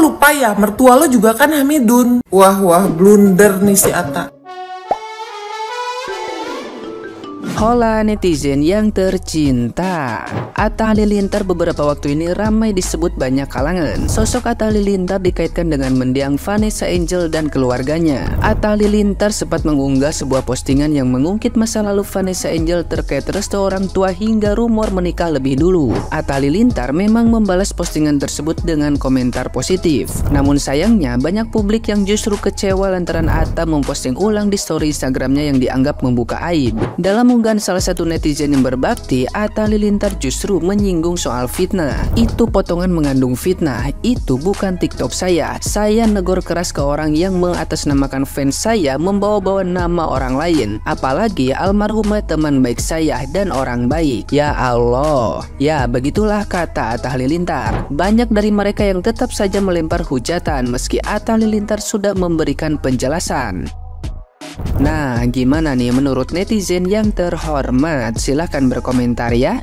lupa ya, mertua lo juga kan Hamidun. Wah, blunder nih si Atta. Hola netizen yang tercinta, Atta Halilintar beberapa waktu ini ramai disebut banyak kalangan. Sosok Atta Halilintar dikaitkan dengan mendiang Vanessa Angel dan keluarganya. Atta Halilintar sempat mengunggah sebuah postingan yang mengungkit masa lalu Vanessa Angel terkait restu orang tua hingga rumor menikah lebih dulu. Atta Halilintar memang membalas postingan tersebut dengan komentar positif. Namun sayangnya banyak publik yang justru kecewa lantaran Atta memposting ulang di story Instagramnya yang dianggap membuka aib. Dalam salah satu netizen yang berbakti, Atta Halilintar justru menyinggung soal fitnah. Itu potongan mengandung fitnah, itu bukan TikTok saya. Saya negor keras ke orang yang mengatasnamakan fans saya membawa-bawa nama orang lain. Apalagi almarhumah teman baik saya dan orang baik. Ya Allah. Ya begitulah kata Atta Halilintar. Banyak dari mereka yang tetap saja melempar hujatan meski Atta Halilintar sudah memberikan penjelasan. Nah, gimana nih menurut netizen yang terhormat? Silahkan berkomentar ya.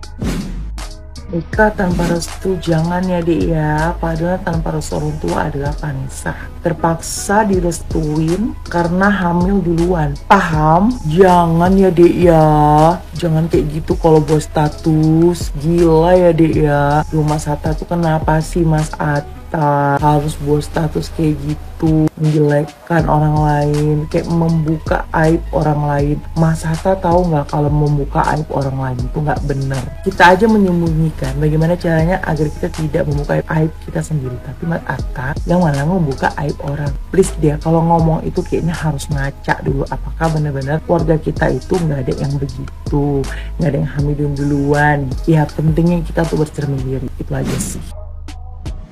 Nikah tanpa restu jangan ya dek ya. Padahal tanpa restu orang tua adalah Vanessa. Terpaksa direstuin karena hamil duluan. Paham? Jangan ya dek ya. Jangan kayak gitu kalau buat status. Gila ya dek ya. Lu Mas Atta tuh kenapa sih Mas Atta harus buat status kayak gitu, menjelekkan orang lain, kayak membuka aib orang lain. Mas Atta tahu nggak kalau membuka aib orang lain itu nggak benar. Kita aja menyembunyikan bagaimana caranya agar kita tidak membuka aib kita sendiri, tapi Mas Atta yang malah membuka aib orang. Please dia kalau ngomong itu kayaknya harus ngaca dulu apakah benar-benar keluarga kita itu nggak ada yang begitu, nggak ada yang hamilin duluan. Ya pentingnya kita tuh bercermin diri, itu aja sih.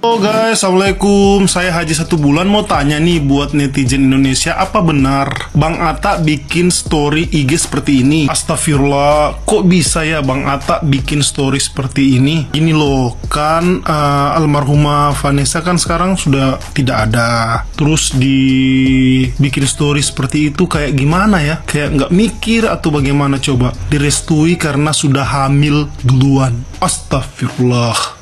Halo guys, assalamualaikum. Saya Haji 1 bulan mau tanya nih buat netizen Indonesia, apa benar Bang Atta bikin story IG seperti ini? Astagfirullah, kok bisa ya Bang Atta bikin story seperti ini? Ini loh, kan almarhumah Vanessa kan sekarang sudah tidak ada. Terus dibikin story seperti itu kayak gimana ya? Kayak nggak mikir atau bagaimana coba? Direstui karena sudah hamil duluan. Astagfirullah.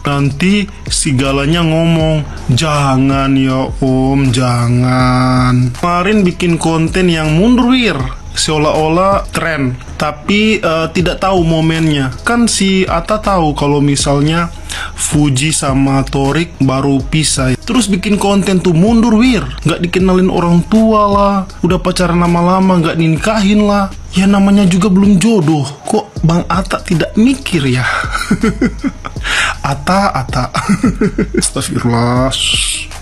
Nanti segalanya ngomong, jangan ya om, jangan. Kemarin bikin konten yang mundur seolah-olah tren, tapi tidak tahu momennya. Kan si Atta tahu kalau misalnya Fuji sama Torik baru pisah. Terus bikin konten tuh mundur nggak dikenalin orang tua lah, udah pacaran lama-lama nggak dinikahin lah. Ya namanya juga belum jodoh. Kok Bang Atta tidak mikir ya? Atta Astagfirullah.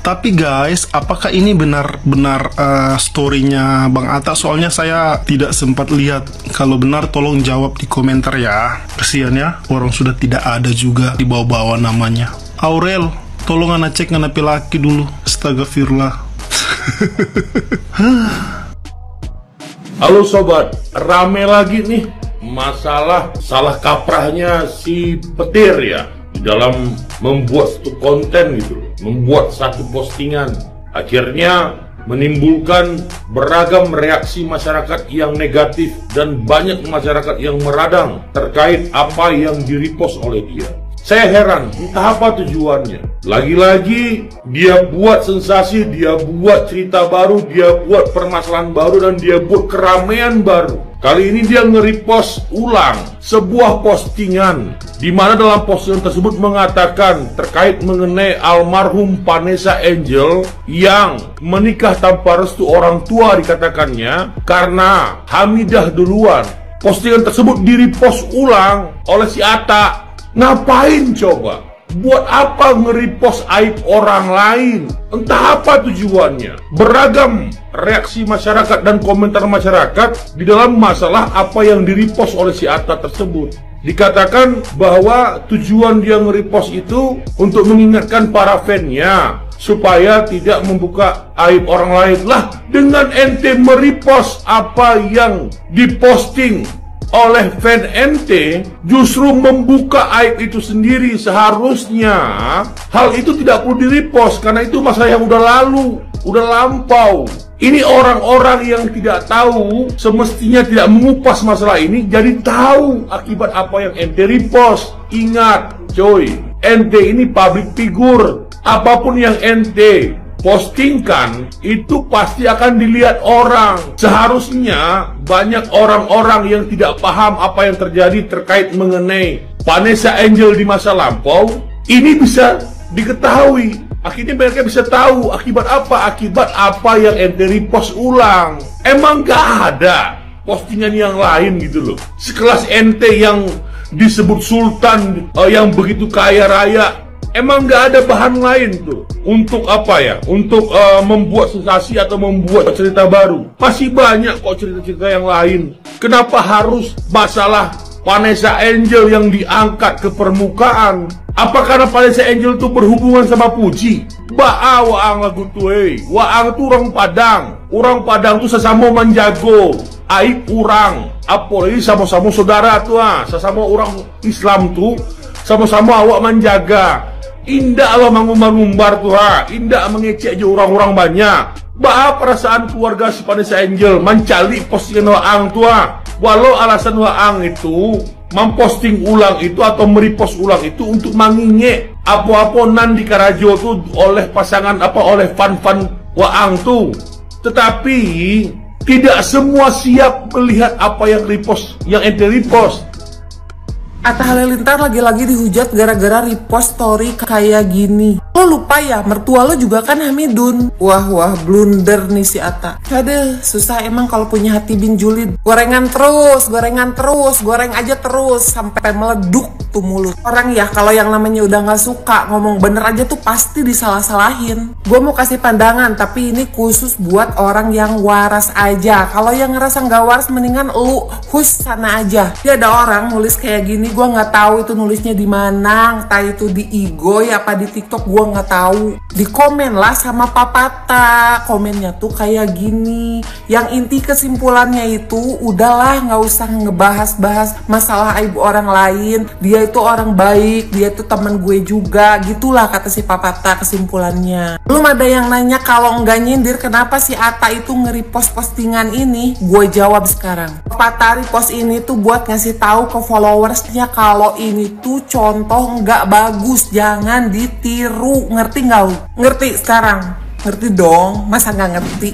Tapi guys, apakah ini benar-benar story-nya Bang Atta? Soalnya saya tidak sempat lihat. Kalau benar tolong jawab di komentar ya. Kasian ya, orang sudah tidak ada juga dibawa-bawa namanya. Aurel, tolong ana cek ngana laki dulu. Astagfirullah. Halo sobat, rame lagi nih masalah salah kaprahnya si petir ya dalam membuat satu konten gitu, membuat satu postingan, akhirnya menimbulkan beragam reaksi masyarakat yang negatif dan banyak masyarakat yang meradang terkait apa yang di-repost oleh dia. Saya heran, entah apa tujuannya. Lagi-lagi dia buat sensasi, dia buat cerita baru, dia buat permasalahan baru, dan dia buat keramaian baru. Kali ini dia nge-repost ulang sebuah postingan di mana dalam postingan tersebut mengatakan terkait mengenai almarhum Vanessa Angel yang menikah tanpa restu orang tua dikatakannya karena hamidah duluan. Postingan tersebut di-repost ulang oleh si Atta. Ngapain coba? Buat apa nge-repost aib orang lain? Entah apa tujuannya. Beragam reaksi masyarakat dan komentar masyarakat di dalam masalah apa yang di-repost oleh si Atta tersebut. Dikatakan bahwa tujuan dia nge-repost itu untuk mengingatkan para fan-nya supaya tidak membuka aib orang lain. Lah, dengan ente merepost apa yang diposting oleh fan ente, justru membuka aib itu sendiri. Seharusnya hal itu tidak perlu di-repost karena itu masalah yang udah lalu, udah lampau. Ini orang-orang yang tidak tahu semestinya tidak mengupas masalah ini, jadi tahu akibat apa yang ente repost. Ingat coy, ente ini public figure, Apapun yang ente postingkan itu pasti akan dilihat orang. Seharusnya banyak orang-orang yang tidak paham apa yang terjadi terkait mengenai Vanessa Angel di masa lampau ini bisa diketahui. Akhirnya mereka bisa tahu akibat apa yang ente repost ulang. Emang gak ada postingan yang lain gitu loh. Sekelas ente yang disebut sultan, yang begitu kaya raya, emang gak ada bahan lain tuh untuk apa ya? Untuk membuat sensasi atau membuat cerita baru. Masih banyak kok cerita-cerita yang lain. Kenapa harus masalah Vanessa Angel yang diangkat ke permukaan? Apa karena Vanessa Angel itu berhubungan sama Puji? Waang lagu tuh, Waang tuh orang Padang. Orang Padang tuh sesama menjago aib orang. Apalagi sama-sama saudara tuh, sesama orang Islam tuh sama-sama awak menjaga. Indah Allah mengumbar-umbar tuh, indah mengecek je orang-orang banyak. Bah perasaan keluarga si Vanessa Angel mencari postingan Waang tuh, walau alasan Waang itu memposting ulang itu atau merepost ulang itu untuk mengingat apa-apa nan di Karajo tuh oleh pasangan oleh fan-fan Waang tuh. Tetapi tidak semua siap melihat apa yang repost, yang ente repost. Atta Halilintar lagi-lagi dihujat gara-gara repost story kayak gini. Lo lupa ya, mertua lo juga kan Hamidun. Wah, blunder nih si Atta. Aduh, susah emang kalau punya hati bin julid. Gorengan terus, goreng aja terus sampai meleduk tuh mulut. Orang ya kalau yang namanya udah nggak suka ngomong bener aja tuh pasti disalah-salahin. Gue mau kasih pandangan, tapi ini khusus buat orang yang waras aja. Kalau yang ngerasa nggak waras, mendingan lu hus sana aja. Dia ada orang nulis kayak gini. Gue nggak tahu itu nulisnya di mana, entah itu di Igoy apa di TikTok, gue nggak tahu. Di komen lah sama Papata, komennya tuh kayak gini. Yang inti kesimpulannya itu udahlah nggak usah ngebahas-bahas masalah aib orang lain. Dia itu orang baik, dia itu temen gue juga, gitulah kata si Papata kesimpulannya. Belum ada yang nanya kalau nggak nyindir kenapa si Atta itu nge-repost postingan ini. Gue jawab sekarang. Papata repost ini tuh buat ngasih tahu ke followersnya kalau ini tuh contoh nggak bagus, jangan ditiru. Ngerti nggak lu? Ngerti sekarang? Ngerti dong, masa nggak ngerti?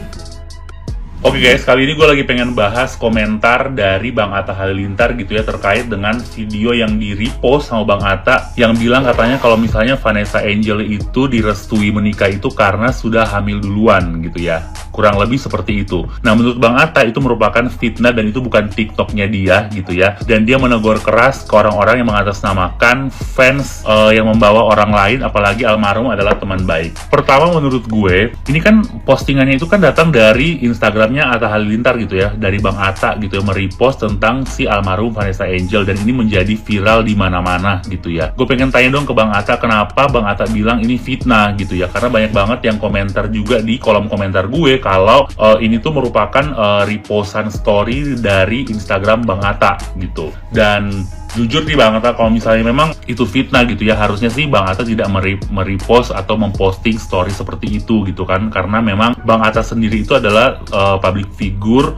Oke guys, kali ini gue lagi pengen bahas komentar dari Bang Atta Halilintar gitu ya terkait dengan video yang di-repost sama Bang Atta yang bilang katanya kalau misalnya Vanessa Angel itu direstui menikah itu karena sudah hamil duluan gitu ya. Kurang lebih seperti itu. Nah, menurut Bang Atta itu merupakan fitnah dan itu bukan TikToknya dia gitu ya. Dan dia menegur keras ke orang-orang yang mengatasnamakan fans yang membawa orang lain, apalagi almarhum adalah teman baik. Pertama, menurut gue, ini kan postingannya itu kan datang dari Instagramnya Atta Halilintar gitu ya, dari Bang Atta gitu ya, merepost tentang si almarhum Vanessa Angel dan ini menjadi viral di mana-mana gitu ya. Gue pengen tanya dong ke Bang Atta, kenapa Bang Atta bilang ini fitnah gitu ya? Karena banyak banget yang komentar juga di kolom komentar gue kalau ini tuh merupakan repostan story dari Instagram Bang Atta gitu. Dan jujur nih Bang Atta, kalau misalnya memang itu fitnah gitu ya, harusnya sih Bang Atta tidak merepost atau memposting story seperti itu gitu kan, karena memang Bang Atta sendiri itu adalah public figure,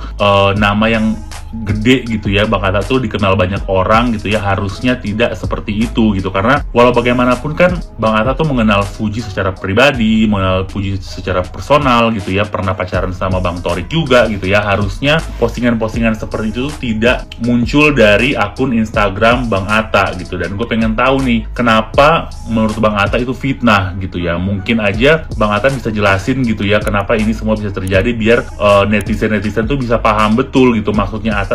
nama yang gede gitu ya. Bang Atta tuh dikenal banyak orang gitu ya, harusnya tidak seperti itu gitu, karena walau bagaimanapun kan Bang Atta tuh mengenal Fuji secara pribadi, mengenal Fuji secara personal gitu ya, pernah pacaran sama Bang Torik juga gitu ya. Harusnya postingan-postingan seperti itu tidak muncul dari akun Instagram Bang Atta gitu. Dan gue pengen tahu nih, kenapa menurut Bang Atta itu fitnah gitu ya. Mungkin aja Bang Atta bisa jelasin gitu ya, kenapa ini semua bisa terjadi, biar netizen-netizen tuh bisa paham betul gitu maksudnya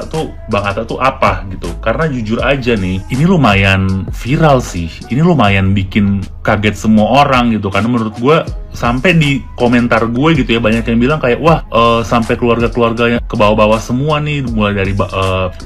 Bang Atta tuh apa gitu. Karena jujur aja nih, ini lumayan viral sih, ini lumayan bikin kaget semua orang gitu. Karena menurut gue sampai di komentar gue gitu ya, banyak yang bilang kayak wah sampai keluarga-keluarganya ke bawah-bawah semua nih, mulai dari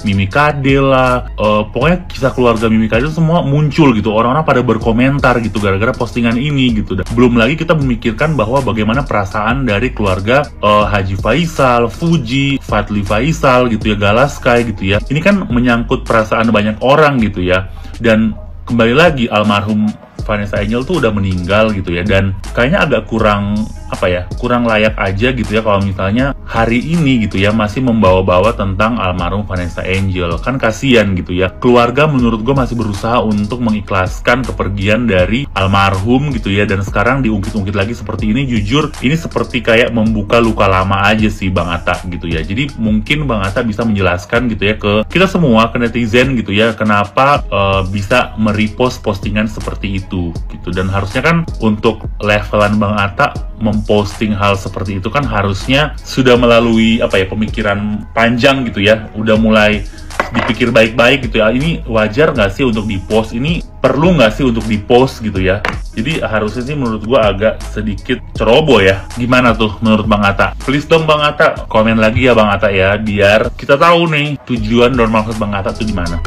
Mimi Kade lah, pokoknya kisah keluarga Mimi Kade semua muncul gitu, orang-orang pada berkomentar gitu gara-gara postingan ini gitu. Dan belum lagi kita memikirkan bahwa bagaimana perasaan dari keluarga Haji Faisal, Fuji, Fadli Faisal gitu ya, Galaskai gitu ya. Ini kan menyangkut perasaan banyak orang gitu ya. Dan kembali lagi, almarhum Vanessa Angel tuh udah meninggal gitu ya, dan kayaknya agak kurang kurang layak aja gitu ya kalau misalnya hari ini gitu ya masih membawa-bawa tentang almarhum Vanessa Angel. Kan kasihan gitu ya. Keluarga menurut gue masih berusaha untuk mengikhlaskan kepergian dari almarhum gitu ya, dan sekarang diungkit-ungkit lagi seperti ini. Jujur ini seperti kayak membuka luka lama aja sih Bang Atta gitu ya. Jadi mungkin Bang Atta bisa menjelaskan gitu ya ke kita semua, ke netizen gitu ya, kenapa bisa merepost postingan seperti itu gitu. Dan harusnya kan untuk levelan Bang Atta memposting hal seperti itu kan harusnya sudah melalui pemikiran panjang gitu ya, udah mulai dipikir baik-baik gitu ya. Ini wajar nggak sih untuk dipost? Ini perlu nggak sih untuk dipost gitu ya? Jadi harusnya sih menurut gua agak sedikit ceroboh ya. Gimana tuh menurut Bang Atta? Please dong Bang Atta komen lagi ya Bang Atta ya, biar kita tahu nih tujuan dan maksud Bang Atta tuh di mana.